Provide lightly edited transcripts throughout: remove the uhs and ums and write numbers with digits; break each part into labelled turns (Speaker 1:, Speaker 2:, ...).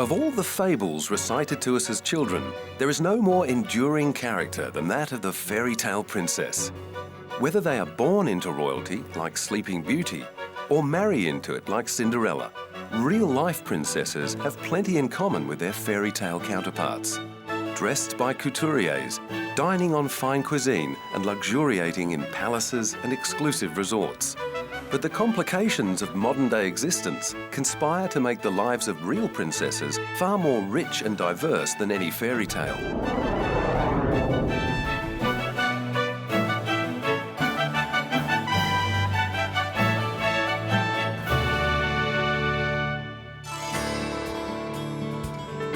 Speaker 1: Of all the fables recited to us as children, there is no more enduring character than that of the fairy tale princess. Whether they are born into royalty, like Sleeping Beauty, or marry into it, like Cinderella, real-life princesses have plenty in common with their fairy tale counterparts. Dressed by couturiers, dining on fine cuisine and luxuriating in palaces and exclusive resorts. But the complications of modern-day existence conspire to make the lives of real princesses far more rich and diverse than any fairy tale.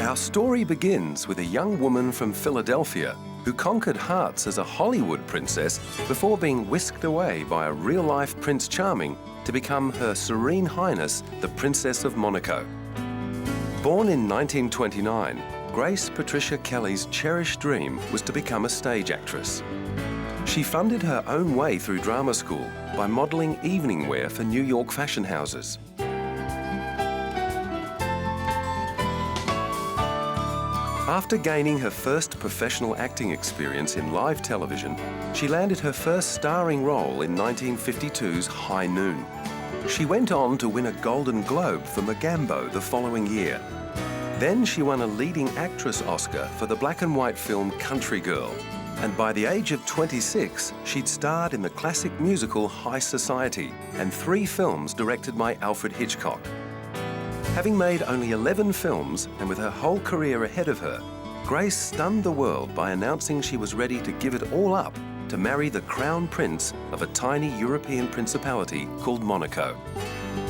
Speaker 1: Our story begins with a young woman from Philadelphia who conquered hearts as a Hollywood princess before being whisked away by a real-life Prince Charming to become Her Serene Highness, the Princess of Monaco. Born in 1929, Grace Patricia Kelly's cherished dream was to become a stage actress. She funded her own way through drama school by modelling evening wear for New York fashion houses. After gaining her first professional acting experience in live television, she landed her first starring role in 1952's High Noon. She went on to win a Golden Globe for Mogambo the following year. Then she won a leading actress Oscar for the black and white film Country Girl. And by the age of 26, she'd starred in the classic musical High Society and 3 films directed by Alfred Hitchcock. Having made only 11 films and with her whole career ahead of her, Grace stunned the world by announcing she was ready to give it all up to marry the crown prince of a tiny European principality called Monaco.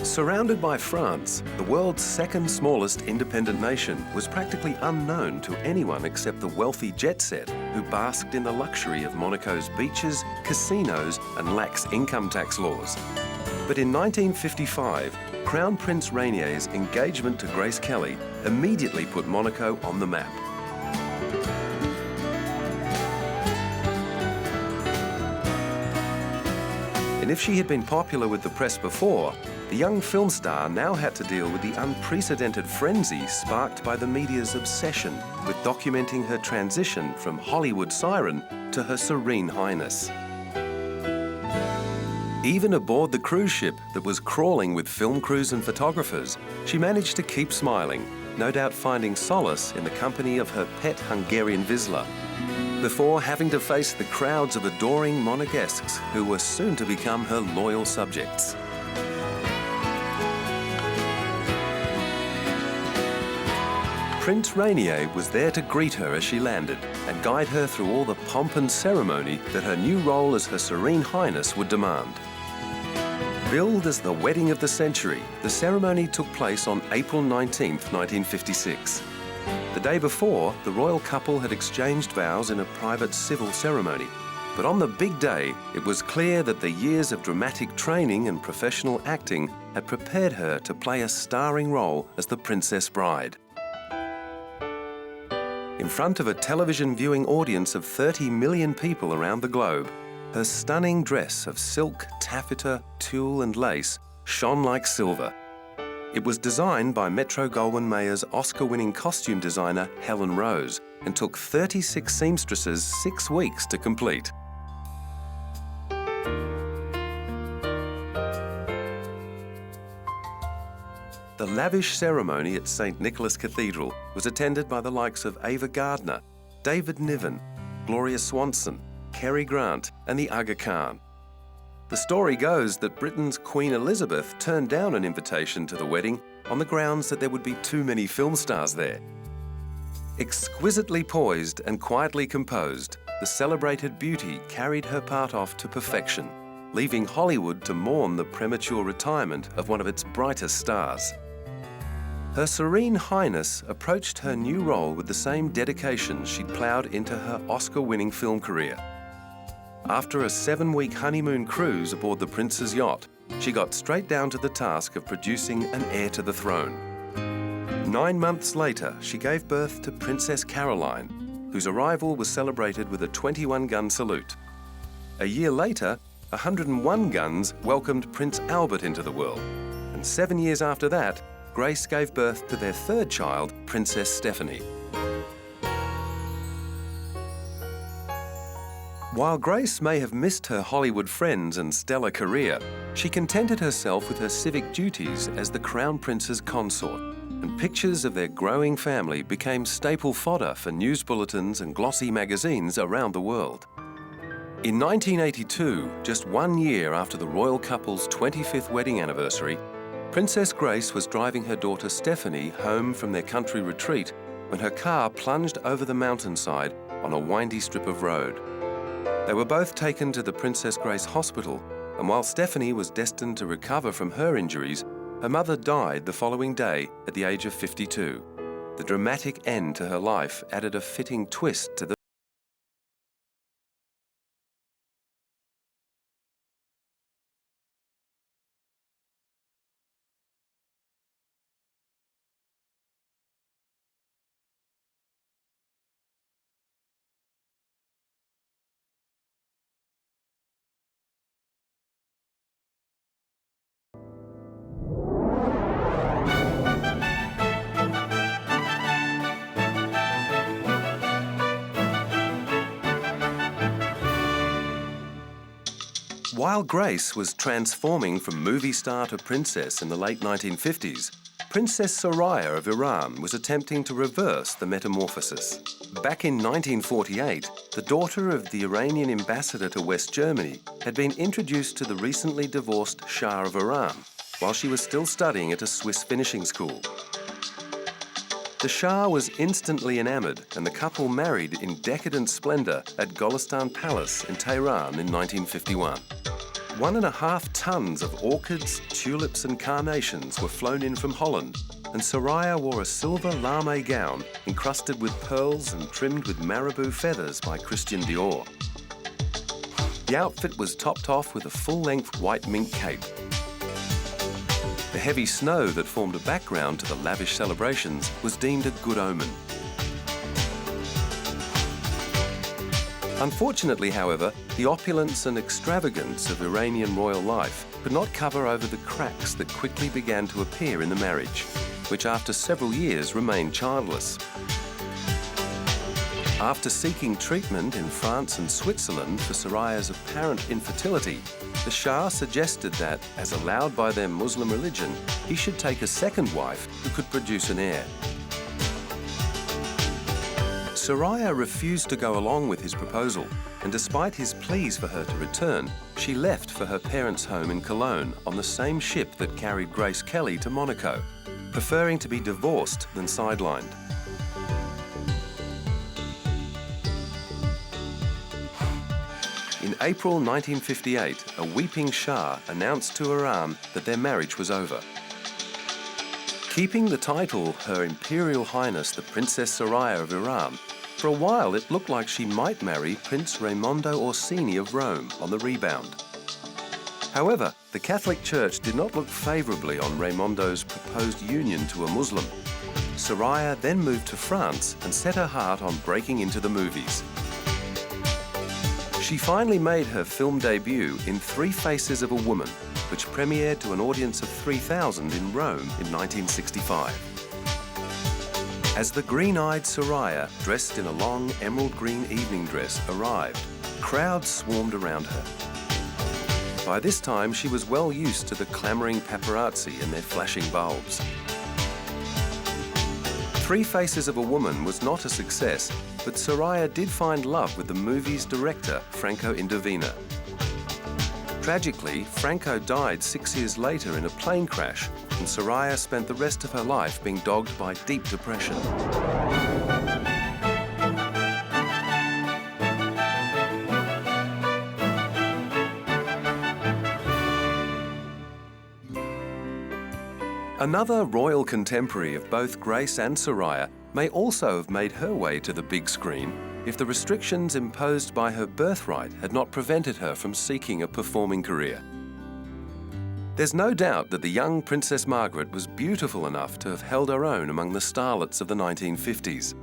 Speaker 1: Surrounded by France, the world's second smallest independent nation was practically unknown to anyone except the wealthy jet set who basked in the luxury of Monaco's beaches, casinos, and lax income tax laws. But in 1955, Crown Prince Rainier's engagement to Grace Kelly immediately put Monaco on the map. And if she had been popular with the press before, the young film star now had to deal with the unprecedented frenzy sparked by the media's obsession with documenting her transition from Hollywood siren to Her Serene Highness. Even aboard the cruise ship that was crawling with film crews and photographers, she managed to keep smiling, no doubt finding solace in the company of her pet Hungarian Vizsla, before having to face the crowds of adoring Monegasques who were soon to become her loyal subjects. Prince Rainier was there to greet her as she landed and guide her through all the pomp and ceremony that her new role as Her Serene Highness would demand. Billed as the wedding of the century, the ceremony took place on April 19, 1956. The day before, the royal couple had exchanged vows in a private civil ceremony. But on the big day, it was clear that the years of dramatic training and professional acting had prepared her to play a starring role as the Princess Bride. In front of a television viewing audience of 30 million people around the globe, her stunning dress of silk, taffeta, tulle and lace shone like silver. It was designed by Metro-Goldwyn-Mayer's Oscar-winning costume designer Helen Rose and took 36 seamstresses 6 weeks to complete. The lavish ceremony at St. Nicholas Cathedral was attended by the likes of Ava Gardner, David Niven, Gloria Swanson, Cary Grant and the Aga Khan. The story goes that Britain's Queen Elizabeth turned down an invitation to the wedding on the grounds that there would be too many film stars there. Exquisitely poised and quietly composed, the celebrated beauty carried her part off to perfection, leaving Hollywood to mourn the premature retirement of one of its brightest stars. Her Serene Highness approached her new role with the same dedication she'd ploughed into her Oscar-winning film career. After a 7-week honeymoon cruise aboard the Prince's yacht, she got straight down to the task of producing an heir to the throne. 9 months later, she gave birth to Princess Caroline, whose arrival was celebrated with a 21-gun salute. A year later, 101 guns welcomed Prince Albert into the world, and 7 years after that, Grace gave birth to their third child, Princess Stephanie. While Grace may have missed her Hollywood friends and stellar career, she contented herself with her civic duties as the Crown Prince's consort, and pictures of their growing family became staple fodder for news bulletins and glossy magazines around the world. In 1982, just 1 year after the royal couple's 25th wedding anniversary, Princess Grace was driving her daughter Stephanie home from their country retreat when her car plunged over the mountainside on a windy strip of road. They were both taken to the Princess Grace Hospital, and while Stephanie was destined to recover from her injuries, her mother died the following day at the age of 52. The dramatic end to her life added a fitting twist to the While Grace was transforming from movie star to princess in the late 1950s, Princess Soraya of Iran was attempting to reverse the metamorphosis. Back in 1948, the daughter of the Iranian ambassador to West Germany had been introduced to the recently divorced Shah of Iran while she was still studying at a Swiss finishing school. The Shah was instantly enamoured, and the couple married in decadent splendour at Golestan Palace in Tehran in 1951. 1.5 tons of orchids, tulips and carnations were flown in from Holland, and Soraya wore a silver lame gown encrusted with pearls and trimmed with marabou feathers by Christian Dior. The outfit was topped off with a full-length white mink cape. The heavy snow that formed a background to the lavish celebrations was deemed a good omen. Unfortunately, however, the opulence and extravagance of Iranian royal life could not cover over the cracks that quickly began to appear in the marriage, which after several years remained childless. After seeking treatment in France and Switzerland for Soraya's apparent infertility, the Shah suggested that, as allowed by their Muslim religion, he should take a second wife who could produce an heir. Soraya refused to go along with his proposal, and despite his pleas for her to return, she left for her parents' home in Cologne on the same ship that carried Grace Kelly to Monaco, preferring to be divorced than sidelined. In April 1958, a weeping Shah announced to Iran that their marriage was over. Keeping the title Her Imperial Highness the Princess Soraya of Iran, for a while it looked like she might marry Prince Raimondo Orsini of Rome on the rebound. However, the Catholic Church did not look favourably on Raimondo's proposed union to a Muslim. Soraya then moved to France and set her heart on breaking into the movies. She finally made her film debut in Three Faces of a Woman, which premiered to an audience of 3,000 in Rome in 1965. As the green-eyed Soraya, dressed in a long emerald green evening dress, arrived, crowds swarmed around her. By this time, she was well used to the clamouring paparazzi and their flashing bulbs. Three Faces of a Woman was not a success, but Soraya did find love with the movie's director, Franco Indovina. Tragically, Franco died 6 years later in a plane crash, and Soraya spent the rest of her life being dogged by deep depression. Another royal contemporary of both Grace and Soraya may also have made her way to the big screen if the restrictions imposed by her birthright had not prevented her from seeking a performing career. There's no doubt that the young Princess Margaret was beautiful enough to have held her own among the starlets of the 1950s.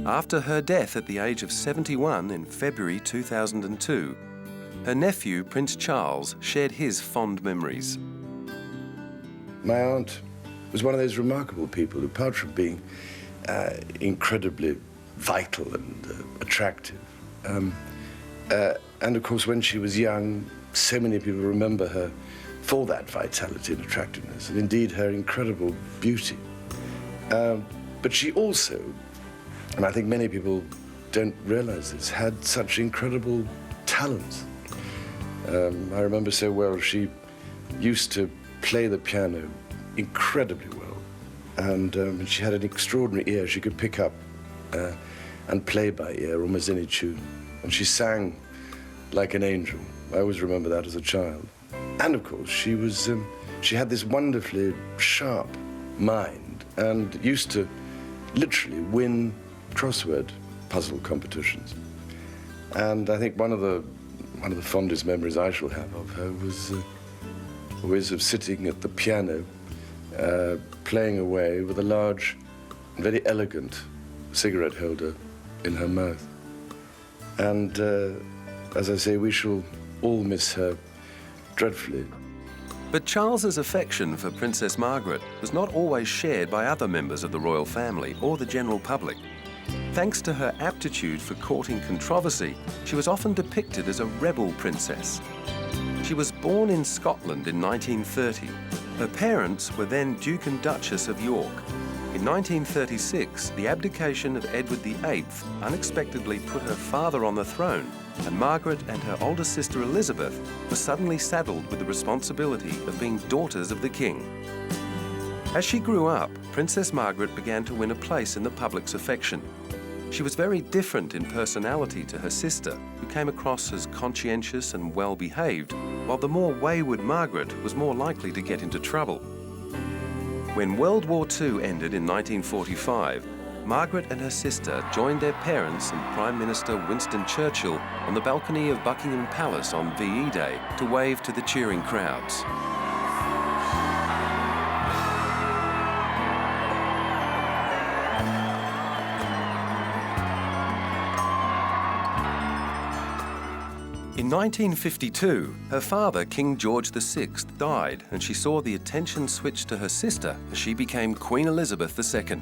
Speaker 1: After her death at the age of 71 in February 2002, her nephew, Prince Charles, shared his fond memories.
Speaker 2: my aunt was one of those remarkable people who, apart from being incredibly vital and attractive, and of course, when she was young, so many people remember her for that vitality and attractiveness, and indeed her incredible beauty. But she also, and I think many people don't realize this, had such incredible talents. I remember so well, she used to play the piano incredibly well, and she had an extraordinary ear. She could pick up and play by ear almost any tune, and she sang like an angel. I always remember that as a child. And of course, she had this wonderfully sharp mind and used to literally win crossword puzzle competitions. And I think one of the fondest memories I shall have of her was always of sitting at the piano, playing away with a large, very elegant cigarette holder in her mouth. And as I say, we shall all miss her dreadfully.
Speaker 1: But Charles's affection for Princess Margaret was not always shared by other members of the royal family or the general public. Thanks to her aptitude for courting controversy, she was often depicted as a rebel princess. She was born in Scotland in 1930. Her parents were then Duke and Duchess of York. In 1936, the abdication of Edward VIII unexpectedly put her father on the throne, and Margaret and her older sister Elizabeth were suddenly saddled with the responsibility of being daughters of the king. As she grew up, Princess Margaret began to win a place in the public's affection. She was very different in personality to her sister, who came across as conscientious and well-behaved, while the more wayward Margaret was more likely to get into trouble. When World War II ended in 1945, Margaret and her sister joined their parents and Prime Minister Winston Churchill on the balcony of Buckingham Palace on VE Day to wave to the cheering crowds. In 1952, her father, King George VI, died, and she saw the attention switch to her sister as she became Queen Elizabeth II.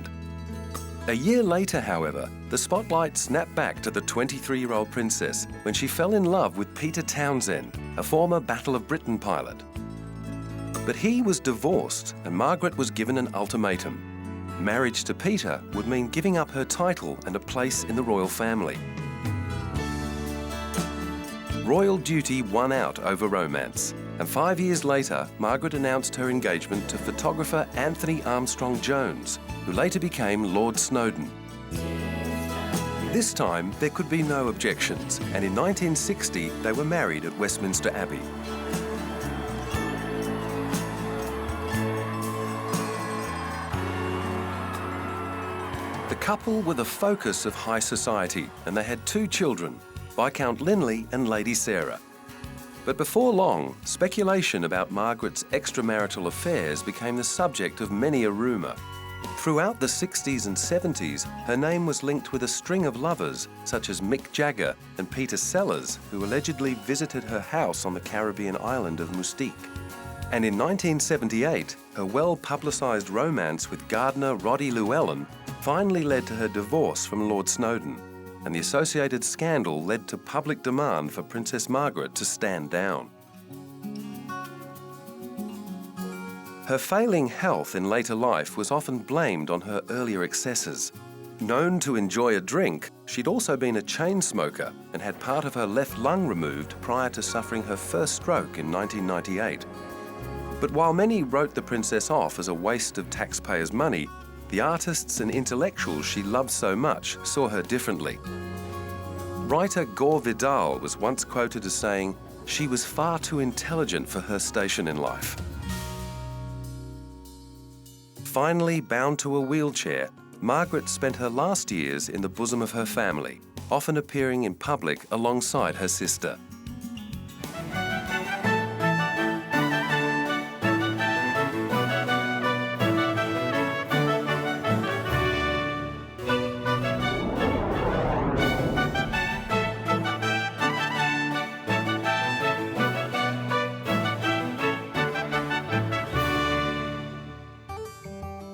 Speaker 1: A year later, however, the spotlight snapped back to the 23-year-old princess when she fell in love with Peter Townsend, a former Battle of Britain pilot. But he was divorced, and Margaret was given an ultimatum. Marriage to Peter would mean giving up her title and a place in the royal family. Royal duty won out over romance, and 5 years later, Margaret announced her engagement to photographer Anthony Armstrong-Jones, who later became Lord Snowdon. This time, there could be no objections, and in 1960, they were married at Westminster Abbey. The couple were the focus of high society, and they had 2 children, Viscount Linley and Lady Sarah. But before long, speculation about Margaret's extramarital affairs became the subject of many a rumour. Throughout the 60s and 70s, her name was linked with a string of lovers, such as Mick Jagger and Peter Sellers, who allegedly visited her house on the Caribbean island of Mustique. And in 1978, her well-publicised romance with gardener Roddy Llewellyn finally led to her divorce from Lord Snowdon, and the associated scandal led to public demand for Princess Margaret to stand down. Her failing health in later life was often blamed on her earlier excesses. Known to enjoy a drink, she'd also been a chain smoker and had part of her left lung removed prior to suffering her first stroke in 1998. But while many wrote the princess off as a waste of taxpayers' money, the artists and intellectuals she loved so much saw her differently. Writer Gore Vidal was once quoted as saying, "She was far too intelligent for her station in life." Finally bound to a wheelchair, Margaret spent her last years in the bosom of her family, often appearing in public alongside her sister.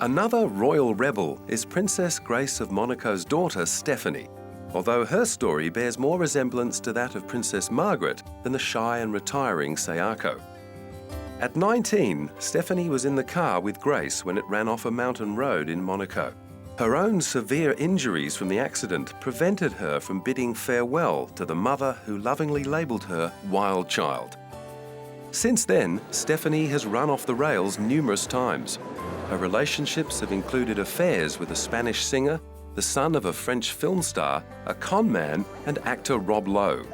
Speaker 1: Another royal rebel is Princess Grace of Monaco's daughter, Stephanie, although her story bears more resemblance to that of Princess Margaret than the shy and retiring Sayako. At 19, Stephanie was in the car with Grace when it ran off a mountain road in Monaco. Her own severe injuries from the accident prevented her from bidding farewell to the mother who lovingly labelled her Wild Child. Since then, Stephanie has run off the rails numerous times. Her relationships have included affairs with a Spanish singer, the son of a French film star, a con man, and actor Rob Lowe.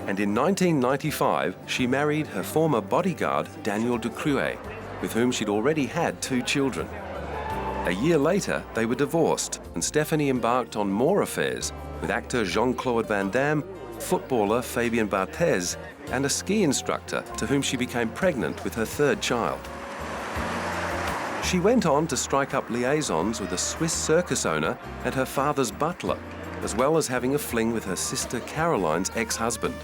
Speaker 1: And in 1995, she married her former bodyguard, Daniel Ducruet, with whom she'd already had 2 children. A year later, they were divorced, and Stephanie embarked on more affairs with actor Jean-Claude Van Damme, footballer Fabien Barthez, and a ski instructor to whom she became pregnant with her 3rd child. She went on to strike up liaisons with a Swiss circus owner and her father's butler, as well as having a fling with her sister Caroline's ex-husband.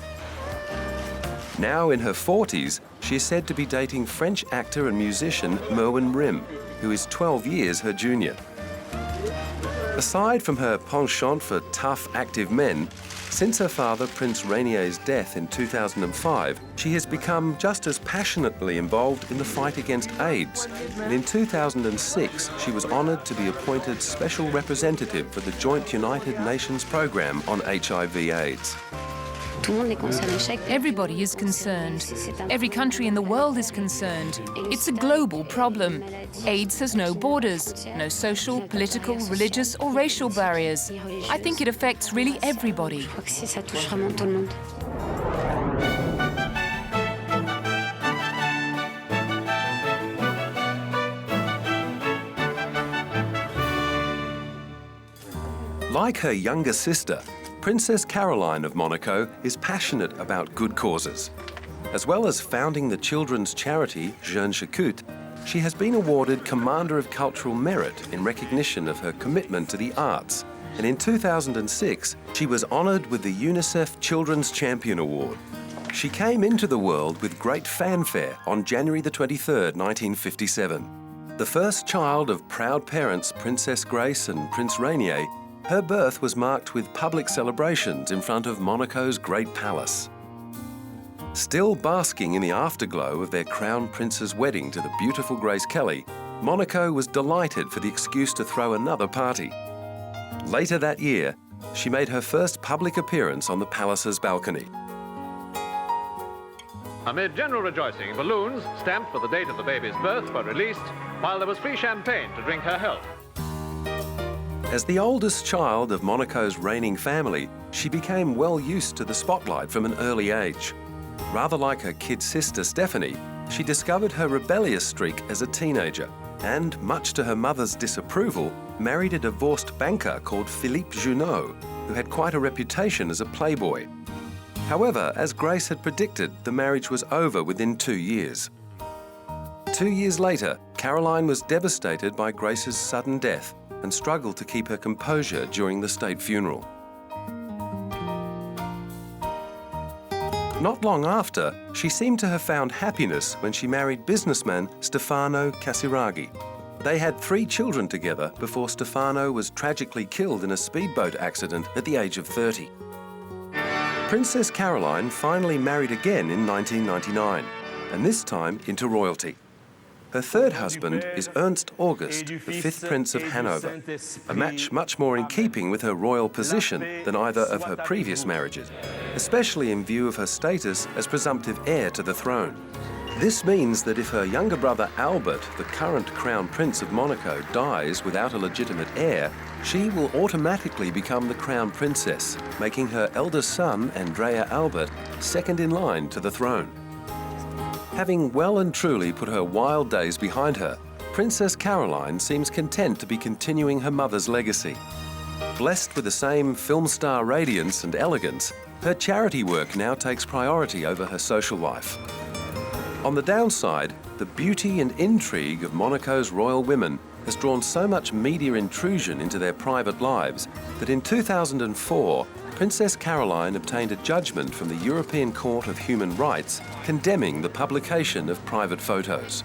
Speaker 1: Now in her 40s, she is said to be dating French actor and musician Merwin Rim, who is 12 years her junior. Aside from her penchant for tough, active men, since her father Prince Rainier's death in 2005, she has become just as passionately involved in the fight against AIDS. And in 2006, she was honoured to be appointed Special Representative for the Joint United Nations Programme on HIV/AIDS.
Speaker 3: Everybody is concerned. Every country in the world is concerned. It's a global problem. AIDS has no borders, no social, political, religious or racial barriers. I think it affects really everybody.
Speaker 1: Like her younger sister, Princess Caroline of Monaco is passionate about good causes. As well as founding the children's charity Jeunes Chacutes, she has been awarded Commander of Cultural Merit in recognition of her commitment to the arts. And in 2006, she was honoured with the UNICEF Children's Champion Award. She came into the world with great fanfare on January the 23rd, 1957. The first child of proud parents Princess Grace and Prince Rainier, her birth was marked with public celebrations in front of Monaco's Great Palace. Still basking in the afterglow of their Crown Prince's wedding to the beautiful Grace Kelly, Monaco was delighted for the excuse to throw another party. Later that year, she made her first public appearance on the palace's balcony.
Speaker 4: Amid general rejoicing, balloons, stamped with the date of the baby's birth, were released, while there was free champagne to drink her health.
Speaker 1: As the oldest child of Monaco's reigning family, she became well used to the spotlight from an early age. Rather like her kid sister Stephanie, she discovered her rebellious streak as a teenager and, much to her mother's disapproval, married a divorced banker called Philippe Junot, who had quite a reputation as a playboy. However, as Grace had predicted, the marriage was over within 2 years. 2 years later, Caroline was devastated by Grace's sudden death and struggled to keep her composure during the state funeral. Not long after, she seemed to have found happiness when she married businessman Stefano Casiraghi. They had 3 children together before Stefano was tragically killed in a speedboat accident at the age of 30. Princess Caroline finally married again in 1999, and this time into royalty. Her third husband is Ernst August, the 5th Prince of Hanover, a match much more in keeping with her royal position than either of her previous marriages, especially in view of her status as presumptive heir to the throne. This means that if her younger brother Albert, the current Crown Prince of Monaco, dies without a legitimate heir, she will automatically become the Crown Princess, making her eldest son, Andrea Albert, second in line to the throne. Having well and truly put her wild days behind her, Princess Caroline seems content to be continuing her mother's legacy. Blessed with the same film star radiance and elegance, her charity work now takes priority over her social life. On the downside, the beauty and intrigue of Monaco's royal women has drawn so much media intrusion into their private lives that in 2004, Princess Caroline obtained a judgment from the European Court of Human Rights condemning the publication of private photos.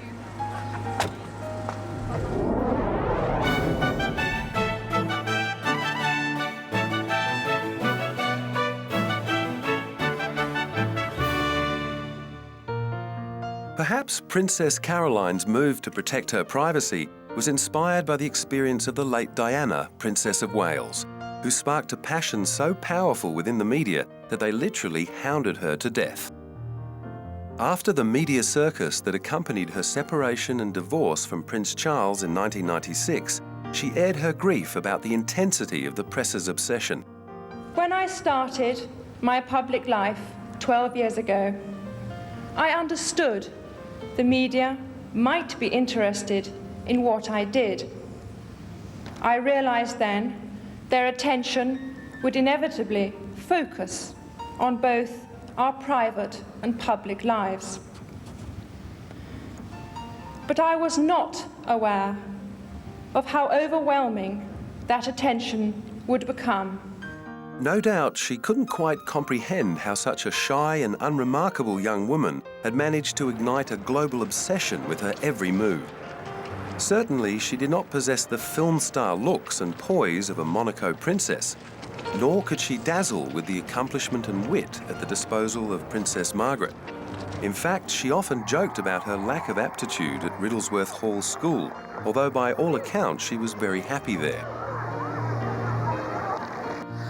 Speaker 1: Perhaps Princess Caroline's move to protect her privacy was inspired by the experience of the late Diana, Princess of Wales, who sparked a passion so powerful within the media that they literally hounded her to death. After the media circus that accompanied her separation and divorce from Prince Charles in 1996, she aired her grief about the intensity of the press's obsession.
Speaker 5: When I started my public life 12 years ago, I understood the media might be interested in what I did. I realized then their attention would inevitably focus on both our private and public lives. But I was not aware of how overwhelming that attention would become.
Speaker 1: No doubt she couldn't quite comprehend how such a shy and unremarkable young woman had managed to ignite a global obsession with her every move. Certainly, she did not possess the film star looks and poise of a Monaco princess, nor could she dazzle with the accomplishment and wit at the disposal of Princess Margaret. In fact, she often joked about her lack of aptitude at Riddlesworth Hall School, although by all accounts she was very happy there.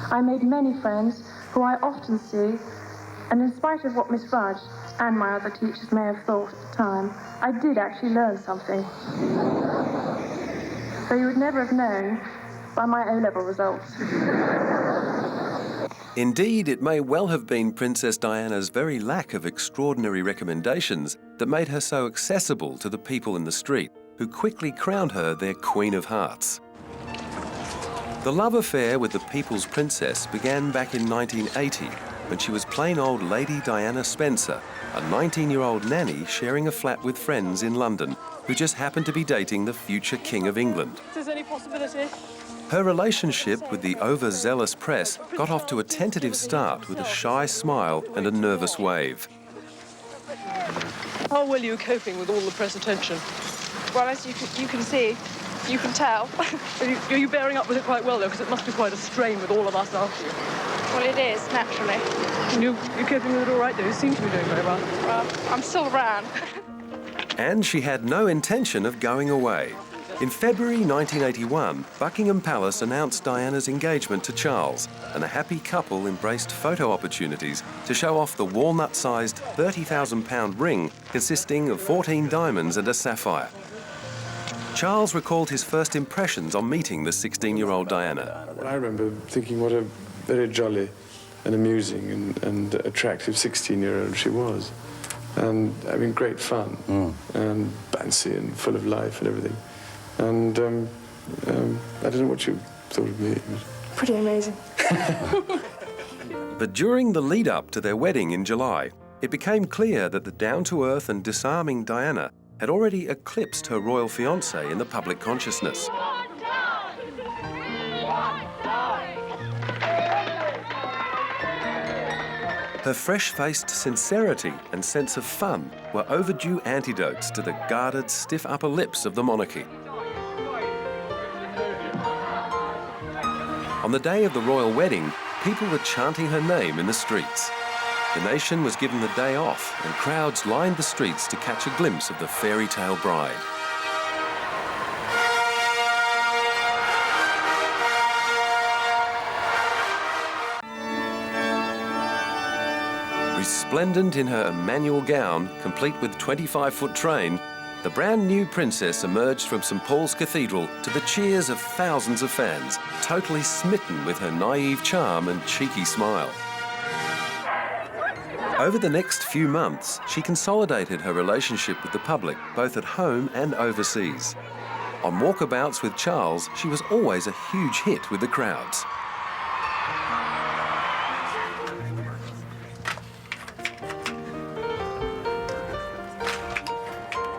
Speaker 6: I made many friends who I often see, and in spite of what Miss Rudge and my other teachers may have thought at the time, I did actually learn something. Though you would never have known by my O-level results.
Speaker 1: Indeed, it may well have been Princess Diana's very lack of extraordinary recommendations that made her so accessible to the people in the street, who quickly crowned her their Queen of Hearts. The love affair with the People's Princess began back in 1980, when she was plain old Lady Diana Spencer, a 19-year-old nanny sharing a flat with friends in London, who just happened to be dating the future King of England.
Speaker 6: Is there any possibility?
Speaker 1: Her relationship with the overzealous press got off to a tentative start with a shy smile and a nervous wave.
Speaker 6: How well are you coping with all the press attention? Well, as you can see, you can tell. Are you bearing up with it quite well, though? Because it must be quite a strain with all of us after you.
Speaker 5: Well, it is, naturally.
Speaker 6: You're coping with it all right, though? You seem to be doing very well.
Speaker 5: Well, I'm still around.
Speaker 1: And she had no intention of going away. In February 1981, Buckingham Palace announced Diana's engagement to Charles, and a happy couple embraced photo opportunities to show off the walnut-sized £30,000 ring consisting of 14 diamonds and a sapphire. Charles recalled his first impressions on meeting the 16-year-old Diana.
Speaker 7: I remember thinking what a very jolly and amusing and attractive 16-year-old she was. And having great fun and bouncy and full of life and everything. And I don't know what you thought of me.
Speaker 6: Pretty amazing.
Speaker 1: But during the lead-up to their wedding in July, it became clear that the down-to-earth and disarming Diana had already eclipsed her royal fiancé in the public consciousness. Her fresh-faced sincerity and sense of fun were overdue antidotes to the guarded, stiff upper lips of the monarchy. On the day of the royal wedding, people were chanting her name in the streets. The nation was given the day off, and crowds lined the streets to catch a glimpse of the fairy tale bride. Resplendent in her Emmanuel gown, complete with 25-foot train, the brand new princess emerged from St Paul's Cathedral to the cheers of thousands of fans, totally smitten with her naive charm and cheeky smile. Over the next few months, she consolidated her relationship with the public, both at home and overseas. On walkabouts with Charles, she was always a huge hit with the crowds.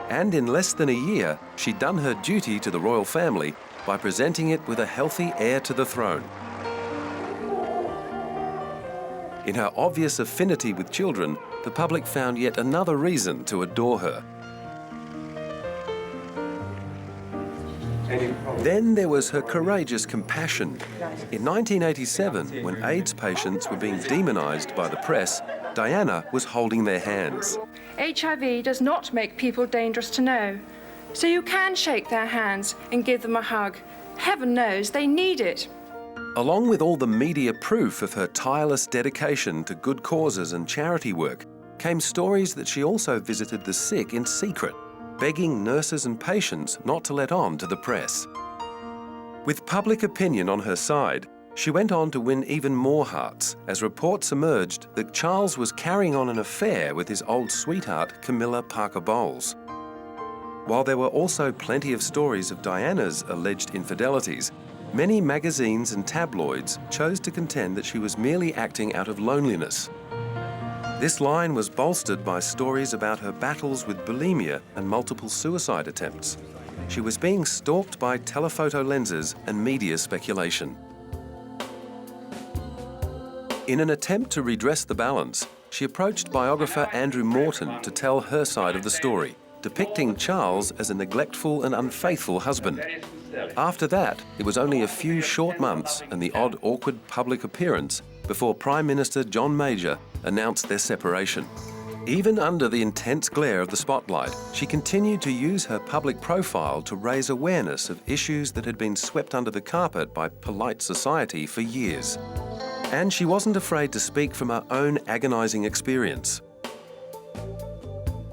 Speaker 1: And in less than a year, she'd done her duty to the royal family by presenting it with a healthy heir to the throne. In her obvious affinity with children, the public found yet another reason to adore her. Then there was her courageous compassion. In 1987, when AIDS patients were being demonised by the press, Diana was holding their hands.
Speaker 5: HIV does not make people dangerous to know, so you can shake their hands and give them a hug. Heaven knows they need it.
Speaker 1: Along with all the media proof of her tireless dedication to good causes and charity work, came stories that she also visited the sick in secret, begging nurses and patients not to let on to the press. With public opinion on her side, she went on to win even more hearts as reports emerged that Charles was carrying on an affair with his old sweetheart, Camilla Parker Bowles. While there were also plenty of stories of Diana's alleged infidelities, many magazines and tabloids chose to contend that she was merely acting out of loneliness. This line was bolstered by stories about her battles with bulimia and multiple suicide attempts. She was being stalked by telephoto lenses and media speculation. In an attempt to redress the balance, she approached biographer Andrew Morton to tell her side of the story, depicting Charles as a neglectful and unfaithful husband. After that, it was only a few short months and the odd awkward public appearance before Prime Minister John Major announced their separation. Even under the intense glare of the spotlight, she continued to use her public profile to raise awareness of issues that had been swept under the carpet by polite society for years. And she wasn't afraid to speak from her own agonising experience.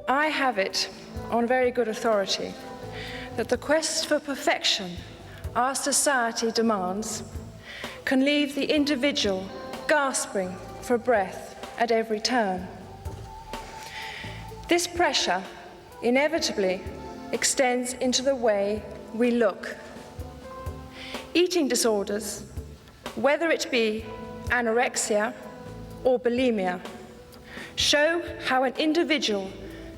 Speaker 5: I have it on very good authority that the quest for perfection our society demands can leave the individual gasping for breath at every turn. This pressure inevitably extends into the way we look. Eating disorders, whether it be anorexia or bulimia, show how an individual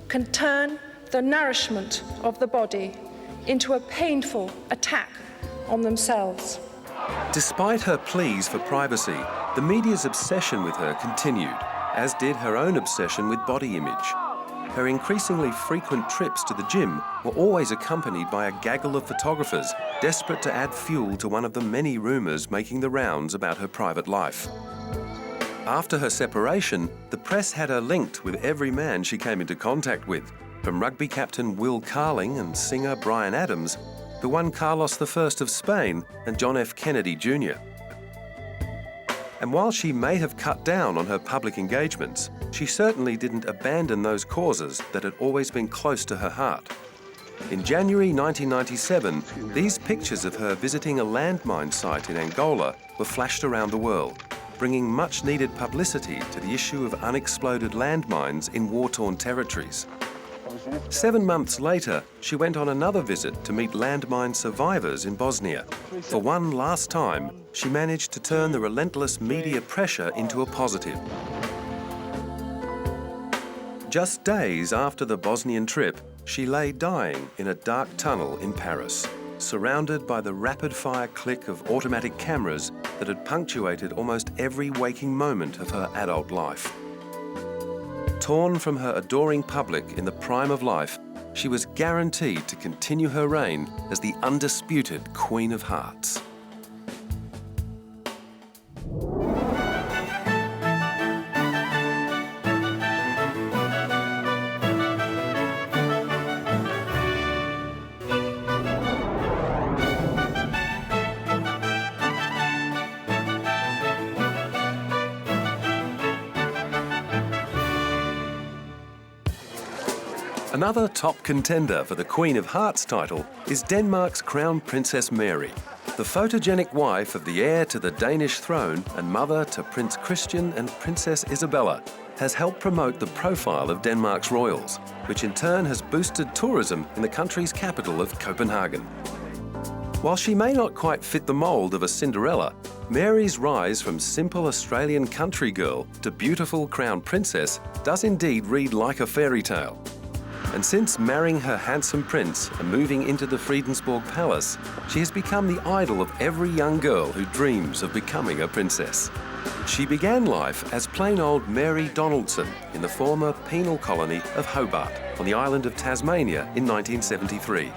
Speaker 5: can turn the nourishment of the body into a painful attack on themselves.
Speaker 1: Despite her pleas for privacy, the media's obsession with her continued, as did her own obsession with body image. Her increasingly frequent trips to the gym were always accompanied by a gaggle of photographers desperate to add fuel to one of the many rumours making the rounds about her private life. After her separation, the press had her linked with every man she came into contact with, from rugby captain Will Carling and singer Bryan Adams, who won Carlos I of Spain and John F. Kennedy Jr. And while she may have cut down on her public engagements, she certainly didn't abandon those causes that had always been close to her heart. In January 1997, these pictures of her visiting a landmine site in Angola were flashed around the world, bringing much-needed publicity to the issue of unexploded landmines in war-torn territories. 7 months later, she went on another visit to meet landmine survivors in Bosnia. For one last time, she managed to turn the relentless media pressure into a positive. Just days after the Bosnian trip, she lay dying in a dark tunnel in Paris, surrounded by the rapid-fire click of automatic cameras that had punctuated almost every waking moment of her adult life. Torn from her adoring public in the prime of life, she was guaranteed to continue her reign as the undisputed Queen of Hearts. Another top contender for the Queen of Hearts title is Denmark's Crown Princess Mary, the photogenic wife of the heir to the Danish throne and mother to Prince Christian and Princess Isabella, has helped promote the profile of Denmark's royals, which in turn has boosted tourism in the country's capital of Copenhagen. While she may not quite fit the mould of a Cinderella, Mary's rise from simple Australian country girl to beautiful crown princess does indeed read like a fairy tale. And since marrying her handsome prince and moving into the Fredensborg Palace, she has become the idol of every young girl who dreams of becoming a princess. She began life as plain old Mary Donaldson in the former penal colony of Hobart on the island of Tasmania in 1973.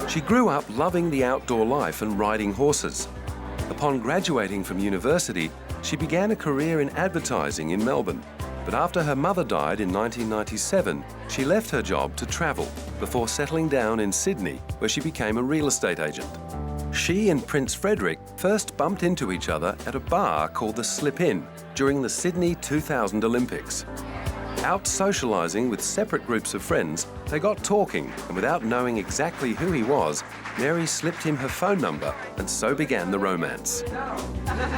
Speaker 1: She grew up loving the outdoor life and riding horses. Upon graduating from university, she began a career in advertising in Melbourne. But after her mother died in 1997, she left her job to travel before settling down in Sydney, where she became a real estate agent. She and Prince Frederick first bumped into each other at a bar called the Slip Inn during the Sydney 2000 Olympics. Out socialising with separate groups of friends, they got talking, and without knowing exactly who he was, Mary slipped him her phone number, and so began the romance.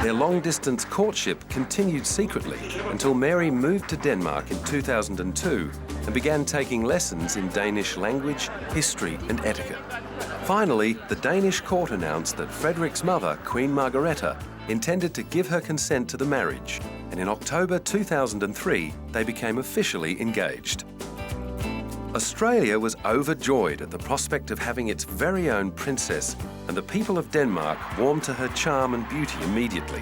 Speaker 1: Their long-distance courtship continued secretly until Mary moved to Denmark in 2002 and began taking lessons in Danish language, history and etiquette. Finally, the Danish court announced that Frederick's mother, Queen Margrethe, intended to give her consent to the marriage, and in October 2003, they became officially engaged. Australia was overjoyed at the prospect of having its very own princess, and the people of Denmark warmed to her charm and beauty immediately.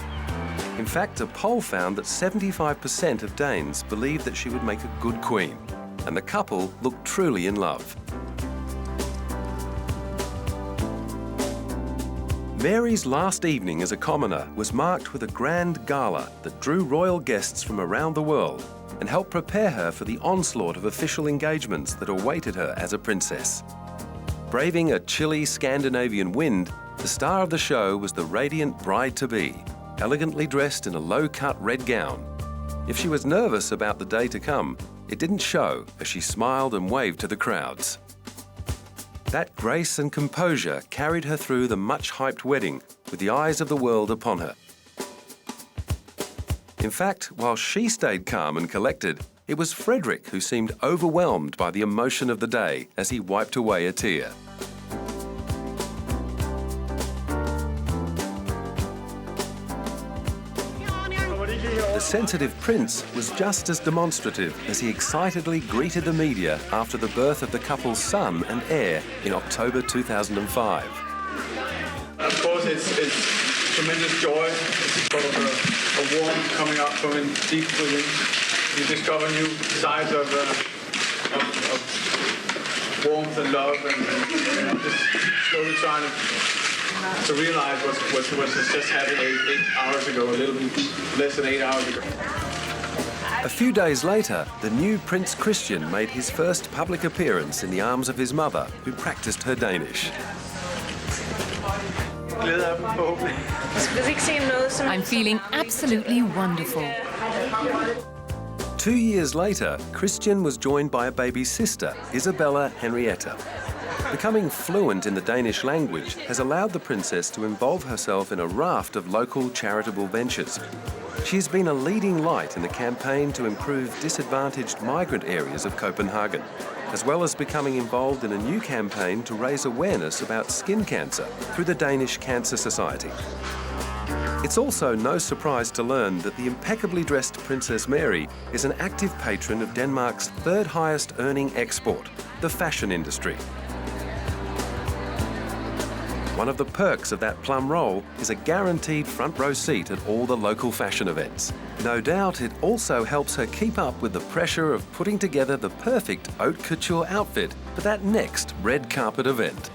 Speaker 1: In fact, a poll found that 75% of Danes believed that she would make a good queen, and the couple looked truly in love. Mary's last evening as a commoner was marked with a grand gala that drew royal guests from around the world and helped prepare her for the onslaught of official engagements that awaited her as a princess. Braving a chilly Scandinavian wind, the star of the show was the radiant bride-to-be, elegantly dressed in a low-cut red gown. If she was nervous about the day to come, it didn't show as she smiled and waved to the crowds. That grace and composure carried her through the much-hyped wedding with the eyes of the world upon her. In fact, while she stayed calm and collected, it was Frederick who seemed overwhelmed by the emotion of the day as he wiped away a tear. The sensitive prince was just as demonstrative as he excitedly greeted the media after the birth of the couple's son and heir in October 2005.
Speaker 8: Of course, it's tremendous joy. It's sort of a warmth coming up from deep within. You discover new sides of warmth and love, and just slowly trying to realize what just happened 8 hours ago, a little bit less than 8 hours ago.
Speaker 1: A few days later, the new Prince Christian made his first public appearance in the arms of his mother, who practiced her Danish.
Speaker 3: I'm feeling absolutely wonderful.
Speaker 1: 2 years later, Christian was joined by a baby sister, Isabella Henrietta. Becoming fluent in the Danish language has allowed the princess to involve herself in a raft of local charitable ventures. She has been a leading light in the campaign to improve disadvantaged migrant areas of Copenhagen, as well as becoming involved in a new campaign to raise awareness about skin cancer through the Danish Cancer Society. It's also no surprise to learn that the impeccably dressed Princess Mary is an active patron of Denmark's third highest earning export, the fashion industry. One of the perks of that plum roll is a guaranteed front row seat at all the local fashion events. No doubt it also helps her keep up with the pressure of putting together the perfect haute couture outfit for that next red carpet event.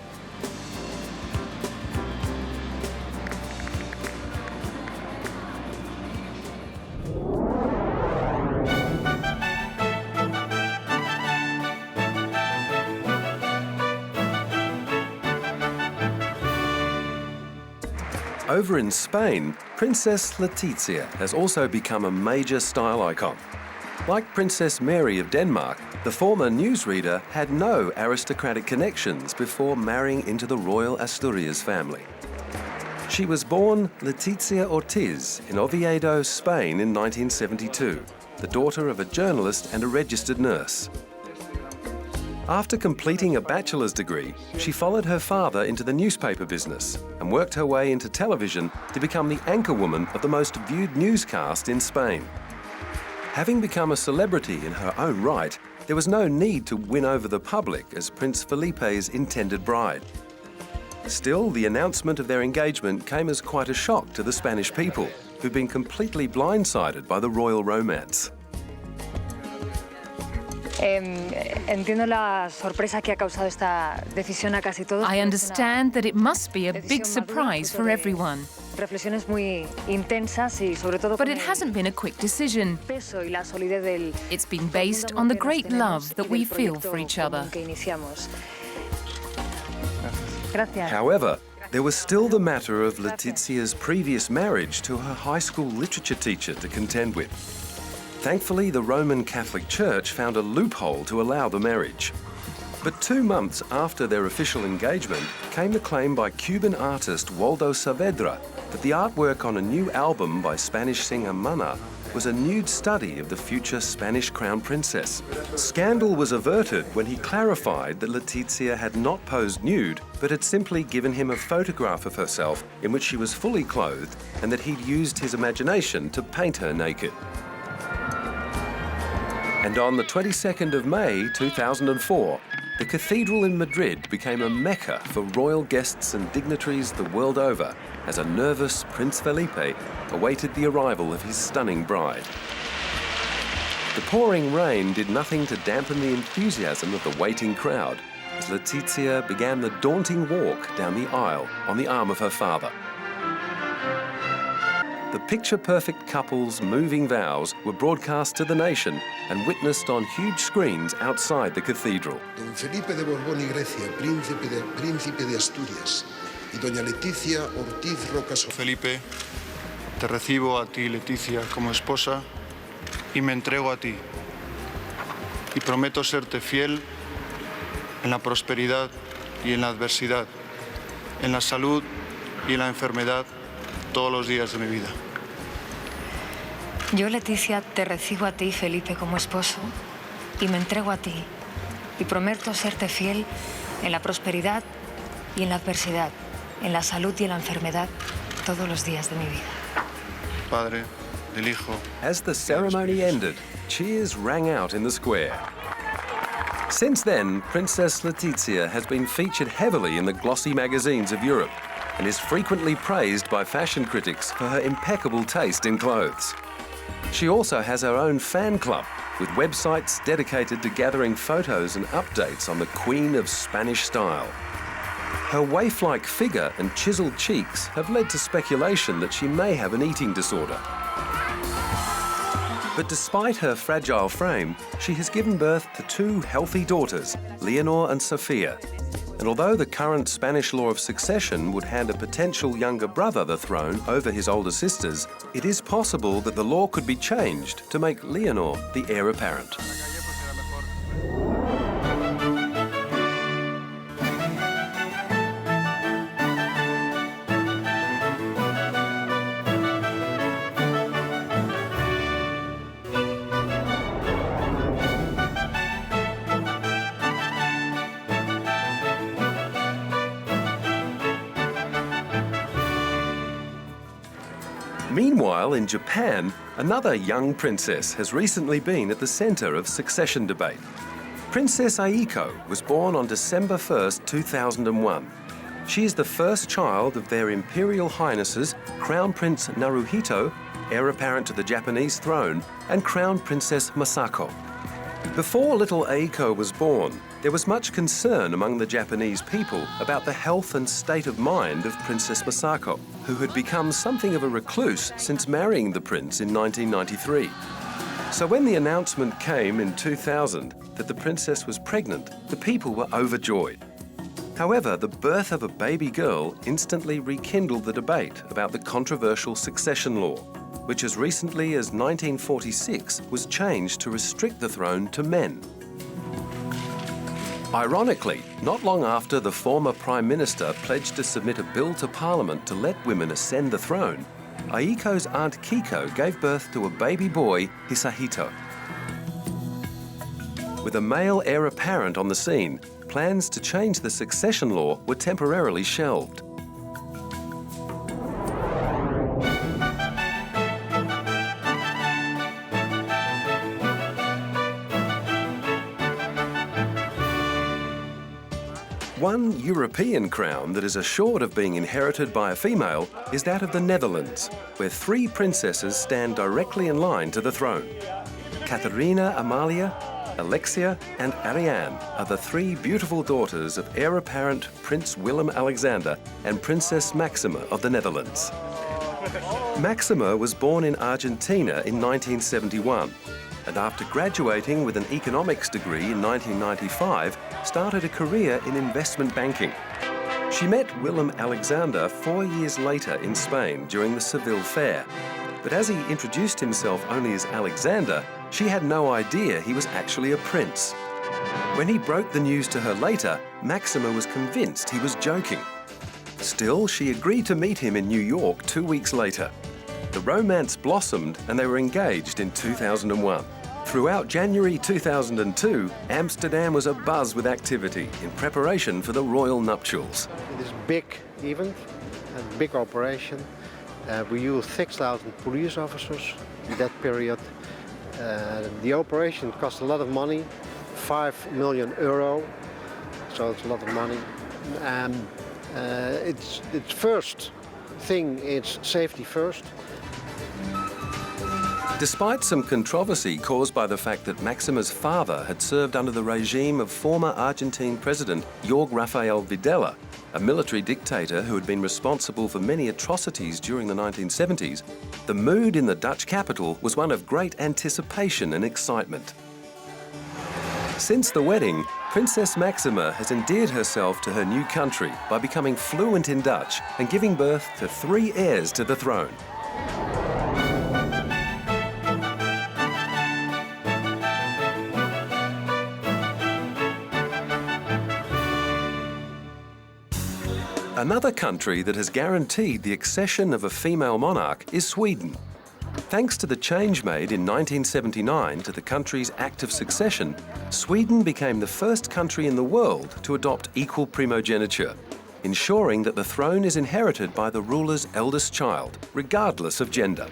Speaker 1: Over in Spain, Princess Letizia has also become a major style icon. Like Princess Mary of Denmark, the former newsreader had no aristocratic connections before marrying into the royal Asturias family. She was born Letizia Ortiz in Oviedo, Spain in 1972, the daughter of a journalist and a registered nurse. After completing a bachelor's degree, she followed her father into the newspaper business and worked her way into television to become the anchorwoman of the most viewed newscast in Spain. Having become a celebrity in her own right, there was no need to win over the public as Prince Felipe's intended bride. Still, the announcement of their engagement came as quite a shock to the Spanish people, who'd been completely blindsided by the royal romance.
Speaker 9: Entiendo la sorpresa que ha causado esta decisión a casi todos.
Speaker 3: I understand that it must be a big surprise for everyone.
Speaker 9: Reflexiones muy intensas y sobre todo
Speaker 3: But it hasn't been a quick decision.
Speaker 9: peso y la solidez del
Speaker 3: It's been based on the great love that we feel for each other.
Speaker 9: que iniciamos. Gracias.
Speaker 1: However, there was still the matter of Letizia's previous marriage to her high school literature teacher to contend with. Thankfully, the Roman Catholic Church found a loophole to allow the marriage. But 2 months after their official engagement came the claim by Cuban artist Waldo Saavedra that the artwork on a new album by Spanish singer Mana was a nude study of the future Spanish crown princess. Scandal was averted when he clarified that Letizia had not posed nude, but had simply given him a photograph of herself in which she was fully clothed and that he'd used his imagination to paint her naked. And on the 22nd of May 2004, the cathedral in Madrid became a mecca for royal guests and dignitaries the world over as a nervous Prince Felipe awaited the arrival of his stunning bride. The pouring rain did nothing to dampen the enthusiasm of the waiting crowd as Letizia began the daunting walk down the aisle on the arm of her father. The picture-perfect couple's moving vows were broadcast to the nation and witnessed on huge screens outside the cathedral.
Speaker 10: Don Felipe de Borbón y Grecia, príncipe de Asturias, y doña Letizia Ortiz Rocas.
Speaker 11: Felipe, te recibo a ti, Letizia, como esposa y me entrego a ti. Y prometo serte fiel en la prosperidad y en la adversidad, en la salud y en la enfermedad, todos los días de mi vida.
Speaker 9: Yo, Letizia, te recibo a ti, Felipe, como esposo y me entrego a ti. Y prometo serte fiel en la prosperidad y en la adversidad, en la salud y en la enfermedad, todos los días de mi vida.
Speaker 11: Padre, del Hijo.
Speaker 1: As the ceremony ended, cheers rang out in the square. Since then, Princess Letizia has been featured heavily in the glossy magazines of Europe and is frequently praised by fashion critics for her impeccable taste in clothes. She also has her own fan club with websites dedicated to gathering photos and updates on the Queen of Spanish style. Her waif-like figure and chiseled cheeks have led to speculation that she may have an eating disorder. But despite her fragile frame, she has given birth to 2 healthy daughters, Leonor and Sofia. And although the current Spanish law of succession would hand a potential younger brother the throne over his older sisters, it is possible that the law could be changed to make Leonor the heir apparent. Meanwhile, in Japan, another young princess has recently been at the centre of succession debate. Princess Aiko was born on December 1st, 2001. She is the first child of their Imperial Highnesses, Crown Prince Naruhito, heir apparent to the Japanese throne, and Crown Princess Masako. Before little Aiko was born, there was much concern among the Japanese people about the health and state of mind of Princess Masako, who had become something of a recluse since marrying the prince in 1993. So when the announcement came in 2000 that the princess was pregnant, the people were overjoyed. However, the birth of a baby girl instantly rekindled the debate about the controversial succession law, which as recently as 1946 was changed to restrict the throne to men. Ironically, not long after the former Prime Minister pledged to submit a bill to Parliament to let women ascend the throne, Aiko's Aunt Kiko gave birth to a baby boy, Hisahito. With a male heir apparent on the scene, plans to change the succession law were temporarily shelved. One European crown that is assured of being inherited by a female is that of the Netherlands, where 3 princesses stand directly in line to the throne: Catharina Amalia, Alexia and Ariane are the three beautiful daughters of heir apparent Prince Willem-Alexander and Princess Maxima of the Netherlands. Maxima was born in Argentina in 1971 and after graduating with an economics degree in 1995, started a career in investment banking. She met Willem-Alexander 4 years later in Spain during the Seville Fair. But as he introduced himself only as Alexander, she had no idea he was actually a prince. When he broke the news to her later, Maxima was convinced he was joking. Still, she agreed to meet him in New York 2 weeks later. The romance blossomed and they were engaged in 2001. Throughout January 2002, Amsterdam was abuzz with activity in preparation for the royal nuptials.
Speaker 12: It is a big event, a big operation. We used 6,000 police officers in that period. The operation cost a lot of money, €5 million, so it's a lot of money. It's first thing, it's safety first.
Speaker 1: Despite some controversy caused by the fact that Maxima's father had served under the regime of former Argentine President Jorge Rafael Videla, a military dictator who had been responsible for many atrocities during the 1970s, the mood in the Dutch capital was one of great anticipation and excitement. Since the wedding, Princess Maxima has endeared herself to her new country by becoming fluent in Dutch and giving birth to 3 heirs to the throne. Another country that has guaranteed the accession of a female monarch is Sweden. Thanks to the change made in 1979 to the country's Act of Succession, Sweden became the first country in the world to adopt equal primogeniture, ensuring that the throne is inherited by the ruler's eldest child, regardless of gender.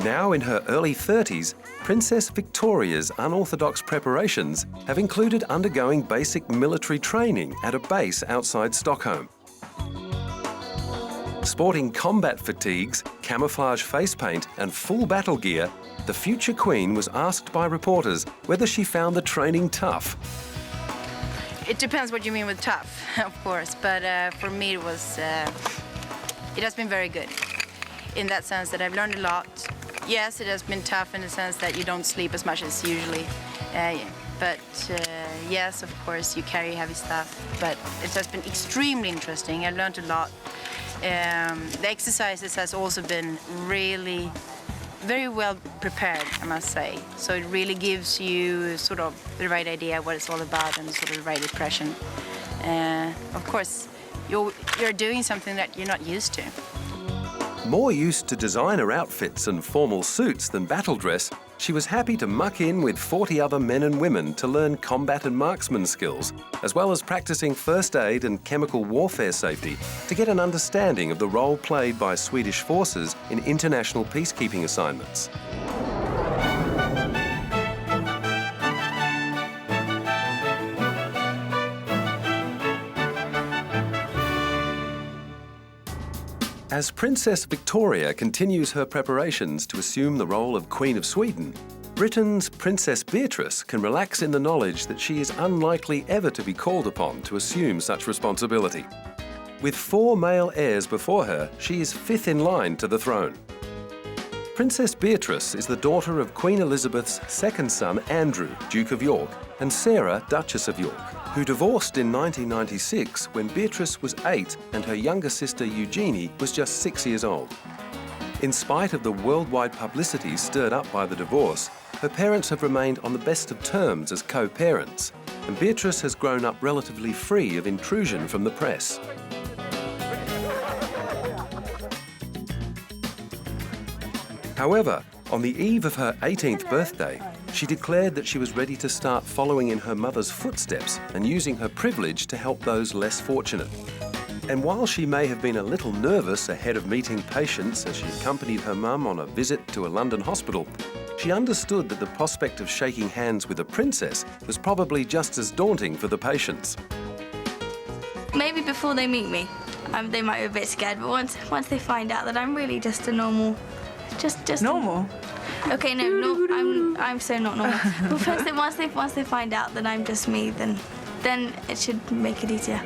Speaker 1: Now in her early 30s, Princess Victoria's unorthodox preparations have included undergoing basic military training at a base outside Stockholm. Sporting combat fatigues, camouflage face paint and full battle gear, the future queen was asked by reporters whether she found the training tough.
Speaker 13: It depends what you mean with tough, of course, but for me it has been very good. In that sense that I've learned a lot. Yes, it has been tough in the sense that you don't sleep as much as usually. But yes, of course, you carry heavy stuff. But it has been extremely interesting. I learned a lot. The exercises has also been really very well prepared, I must say. So it really gives you sort of the right idea what it's all about and sort of the right impression. Of course, you're doing something that you're not used to.
Speaker 1: More used to designer outfits and formal suits than battle dress, she was happy to muck in with 40 other men and women to learn combat and marksman skills, as well as practicing first aid and chemical warfare safety to get an understanding of the role played by Swedish forces in international peacekeeping assignments. As Princess Victoria continues her preparations to assume the role of Queen of Sweden, Britain's Princess Beatrice can relax in the knowledge that she is unlikely ever to be called upon to assume such responsibility. With 4 male heirs before her, she is 5th in line to the throne. Princess Beatrice is the daughter of Queen Elizabeth's second son, Andrew, Duke of York, and Sarah, Duchess of York, who divorced in 1996 when Beatrice was 8 and her younger sister Eugenie was just 6 years old. In spite of the worldwide publicity stirred up by the divorce, her parents have remained on the best of terms as co-parents, and Beatrice has grown up relatively free of intrusion from the press. However, on the eve of her 18th birthday, she declared that she was ready to start following in her mother's footsteps and using her privilege to help those less fortunate. And while she may have been a little nervous ahead of meeting patients as she accompanied her mum on a visit to a London hospital, she understood that the prospect of shaking hands with a princess was probably just as daunting for the patients.
Speaker 14: Maybe before they meet me, they might be a bit scared, but once they find out that I'm really just a normal Just
Speaker 15: normal.
Speaker 14: Okay, no, I'm so not normal. But first, once they find out that I'm just me, then it should make it easier.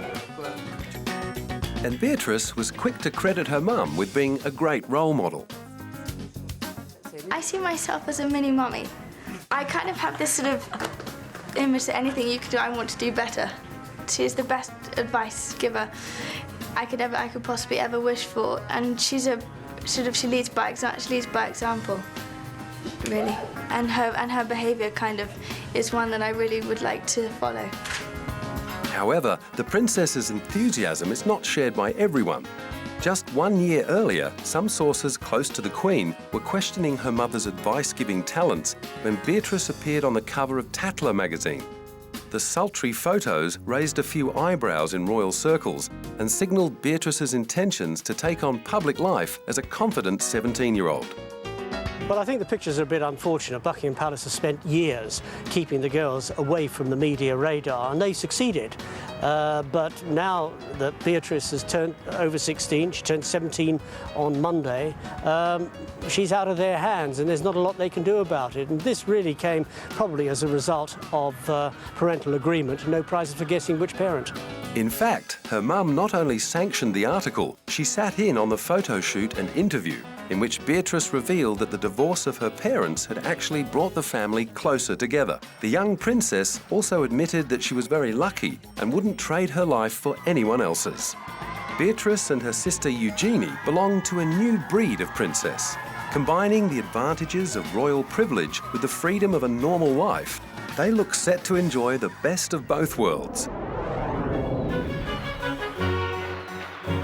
Speaker 1: And Beatrice was quick to credit her mum with being a great role model.
Speaker 14: I see myself as a mini mummy. I kind of have this sort of image that anything you could do, I want to do better. She's the best advice giver I could possibly ever wish for, and she leads by example, really. And her behaviour kind of is one that I really would like to follow.
Speaker 1: However, the princess's enthusiasm is not shared by everyone. Just 1 year earlier, some sources close to the Queen were questioning her mother's advice-giving talents when Beatrice appeared on the cover of Tatler magazine. The sultry photos raised a few eyebrows in royal circles and signalled Beatrice's intentions to take on public life as a confident 17-year-old.
Speaker 16: Well, I think the pictures are a bit unfortunate. Buckingham Palace has spent years keeping the girls away from the media radar, and they succeeded. But now that Beatrice has turned over 16, she turned 17 on Monday, she's out of their hands, and there's not a lot they can do about it. And this really came probably as a result of parental agreement, no prizes for guessing which parent.
Speaker 1: In fact, her mum not only sanctioned the article, she sat in on the photo shoot and interview, in which Beatrice revealed that the divorce of her parents had actually brought the family closer together. The young princess also admitted that she was very lucky and wouldn't trade her life for anyone else's. Beatrice and her sister Eugenie belong to a new breed of princess. Combining the advantages of royal privilege with the freedom of a normal life, they look set to enjoy the best of both worlds.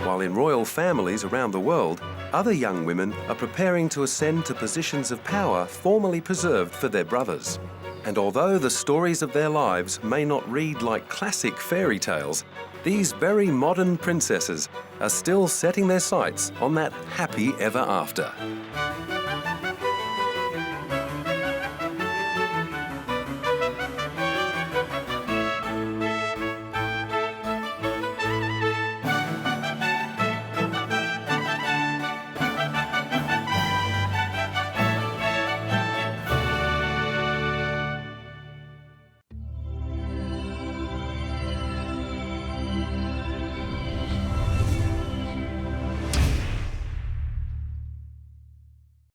Speaker 1: While in royal families around the world, other young women are preparing to ascend to positions of power formerly preserved for their brothers. And although the stories of their lives may not read like classic fairy tales, these very modern princesses are still setting their sights on that happy ever after.